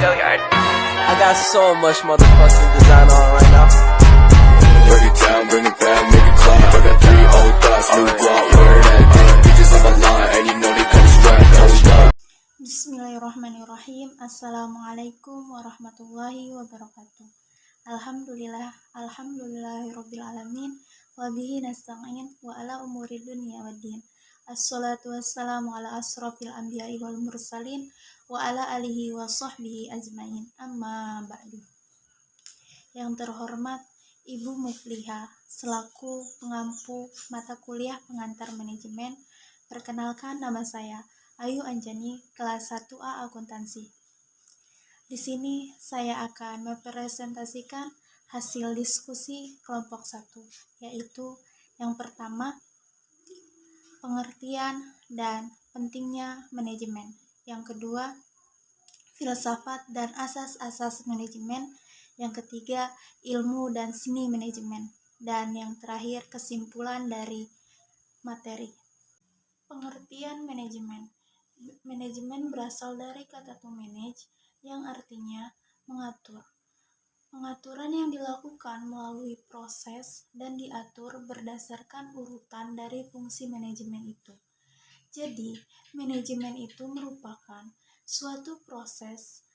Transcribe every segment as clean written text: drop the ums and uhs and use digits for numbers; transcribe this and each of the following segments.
Billiard. I got so much motherfucking design on right now. Break it down, bring it back, make it clap. I got 3 old thoughts, new guap, where that thing. Bitches on my line, and you know they come strapped. Hold up. Bismillahirrahmanirrahim. Assalamualaikum warahmatullahi wabarakatuh. Alhamdulillahirabbil alamin wa bihi nasta'in wa ala umuri dunya waddin. Assalatu wassalamu ala asrofil anbiya'i wal mursalin wa ala alihi wa sahbihi ajmain. Amma ba'du. Yang terhormat Ibu Muflihah selaku pengampu mata kuliah pengantar manajemen, perkenalkan nama saya Ayu Anjani, kelas 1A Akuntansi. Di sini saya akan mempresentasikan hasil diskusi kelompok 1, yaitu yang pertama, pengertian dan pentingnya manajemen. Yang kedua, filsafat dan asas-asas manajemen. Yang ketiga, ilmu dan seni manajemen. Dan yang terakhir, kesimpulan dari materi. Pengertian manajemen. Manajemen berasal dari kata to manage, yang artinya mengatur. Pengaturan yang dilakukan melalui proses dan diatur berdasarkan urutan dari fungsi manajemen itu. Jadi, manajemen itu merupakan suatu proses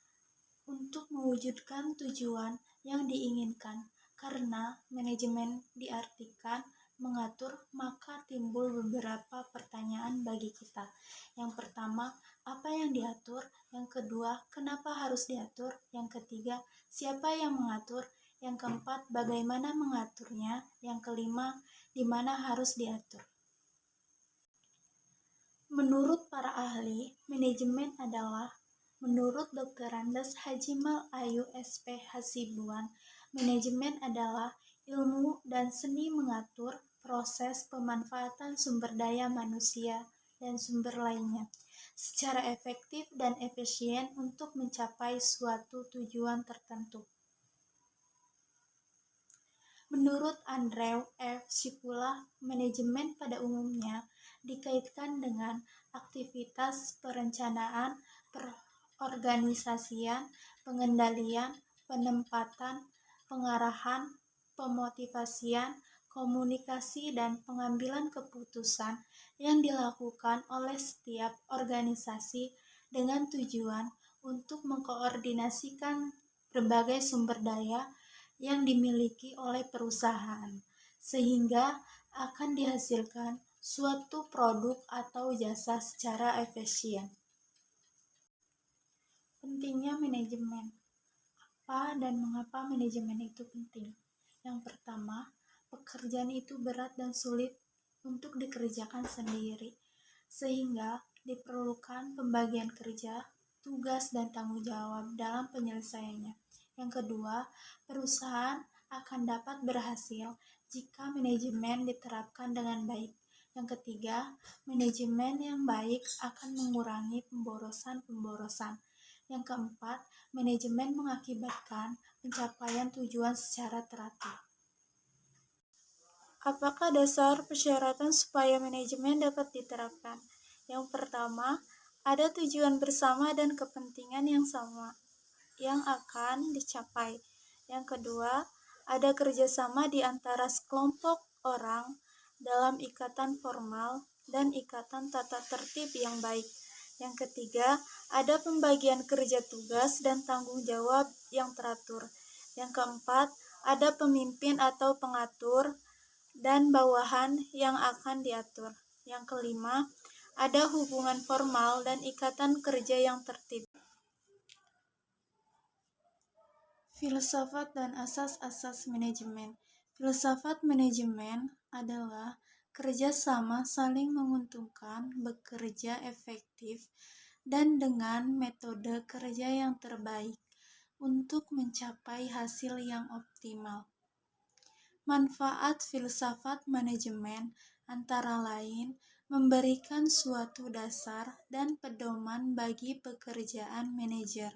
untuk mewujudkan tujuan yang diinginkan. Karena manajemen diartikan mengatur, maka timbul beberapa pertanyaan bagi kita. Yang pertama, apa yang diatur? Yang kedua, kenapa harus diatur? Yang ketiga, siapa yang mengatur? Yang keempat, bagaimana mengaturnya? Yang kelima, di mana harus diatur? Menurut para ahli, manajemen adalah, menurut Dr. Andes Hajimal Ayu SP Hasibuan, manajemen adalah ilmu dan seni mengatur proses pemanfaatan sumber daya manusia dan sumber lainnya secara efektif dan efisien untuk mencapai suatu tujuan tertentu. Menurut Andrew F. Sikula, manajemen pada umumnya dikaitkan dengan aktivitas perencanaan, perorganisasian, pengendalian, penempatan, pengarahan, pemotivasian, komunikasi, dan pengambilan keputusan yang dilakukan oleh setiap organisasi dengan tujuan untuk mengkoordinasikan berbagai sumber daya yang dimiliki oleh perusahaan, sehingga akan dihasilkan suatu produk atau jasa secara efisien. Pentingnya manajemen. Apa dan mengapa manajemen itu penting? Yang pertama, pekerjaan itu berat dan sulit untuk dikerjakan sendiri, sehingga diperlukan pembagian kerja, tugas, dan tanggung jawab dalam penyelesaiannya. Yang kedua, perusahaan akan dapat berhasil jika manajemen diterapkan dengan baik. Yang ketiga, manajemen yang baik akan mengurangi pemborosan. Yang keempat, manajemen mengakibatkan pencapaian tujuan secara teratur. Apakah dasar persyaratan supaya manajemen dapat diterapkan? Yang pertama, ada tujuan bersama dan kepentingan yang sama yang akan dicapai. Yang kedua, ada kerjasama di antara sekelompok orang dalam ikatan formal dan ikatan tata tertib yang baik. Yang ketiga, ada pembagian kerja tugas dan tanggung jawab yang teratur. Yang keempat, ada pemimpin atau pengatur dan bawahan yang akan diatur. Yang kelima, ada hubungan formal dan ikatan kerja yang tertib. Filsafat dan asas-asas manajemen. Filsafat manajemen adalah kerjasama saling menguntungkan, bekerja efektif, dan dengan metode kerja yang terbaik untuk mencapai hasil yang optimal. Manfaat filsafat manajemen antara lain memberikan suatu dasar dan pedoman bagi pekerjaan manajer,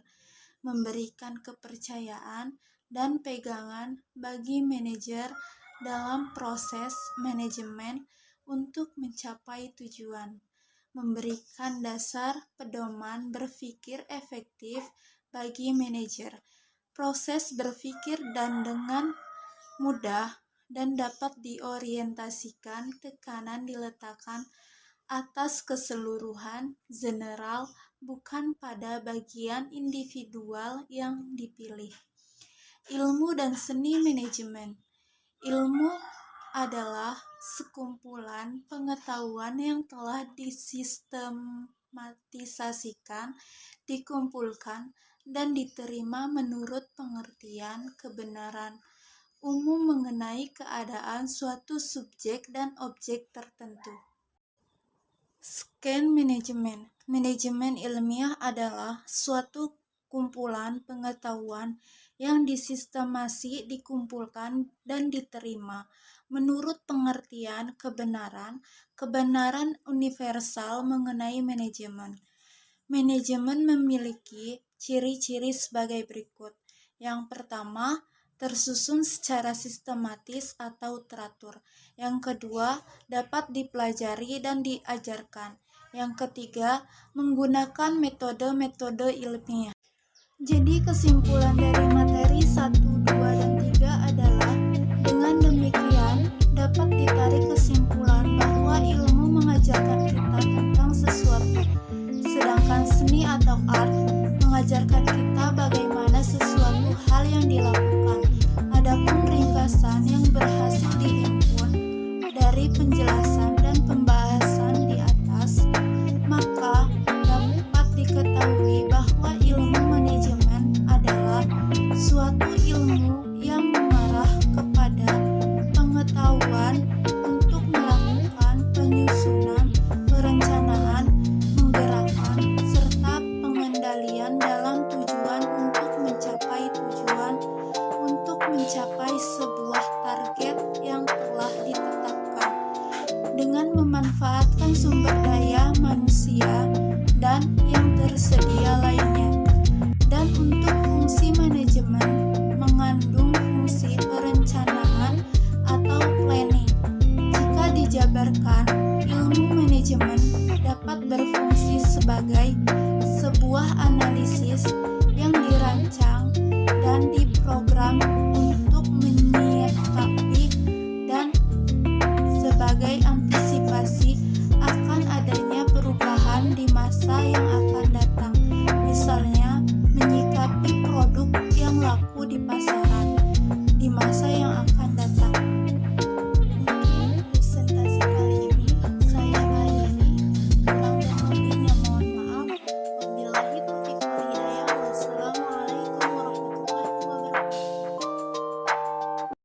memberikan kepercayaan dan pegangan bagi manajer dalam proses manajemen untuk mencapai tujuan, memberikan dasar pedoman berpikir efektif bagi manajer proses berpikir dan dengan mudah dan dapat diorientasikan. Tekanan diletakkan atas keseluruhan general, bukan pada bagian individual yang dipilih. Ilmu dan seni manajemen. Ilmu adalah sekumpulan pengetahuan yang telah disistematisasikan, dikumpulkan, dan diterima menurut pengertian kebenaran umum mengenai keadaan suatu subjek dan objek tertentu. Scan manajemen. Manajemen ilmiah adalah suatu kumpulan pengetahuan yang disistemasi, dikumpulkan, dan diterima menurut pengertian kebenaran universal mengenai manajemen. Manajemen memiliki ciri-ciri sebagai berikut. Yang pertama, tersusun secara sistematis atau teratur. Yang kedua, dapat dipelajari dan diajarkan. Yang ketiga, menggunakan metode-metode ilmiah. Jadi kesimpulan dari materi 1, 2, dan 3 adalah dengan demikian dapat ditarik kesimpulan bahwa ilmu mengajarkan kita tentang sesuatu, sedangkan seni atau art mengajarkan kita bagaimana sesuatu hal yang dilakukan. Adapun ringkasan yang berhasil dihimpun dari penjelasan dan pembahasan di atas, maka dapat diketahui bahwa ilmu manajemen adalah suatu ilmu yang mengarah kepada pengetahuan untuk melakukan penyusunan, perencanaan, menggerakkan, serta pengendalian dalam tujuan untuk mencapai sebuah target yang telah ditetapkan dengan memanfaatkan sumber daya manusia dan yang tersedia lainnya. Dan untuk fungsi manajemen mengandung fungsi perencanaan atau planning. Jika dijabarkan, ilmu manajemen dapat berfungsi sebagai sebuah analisis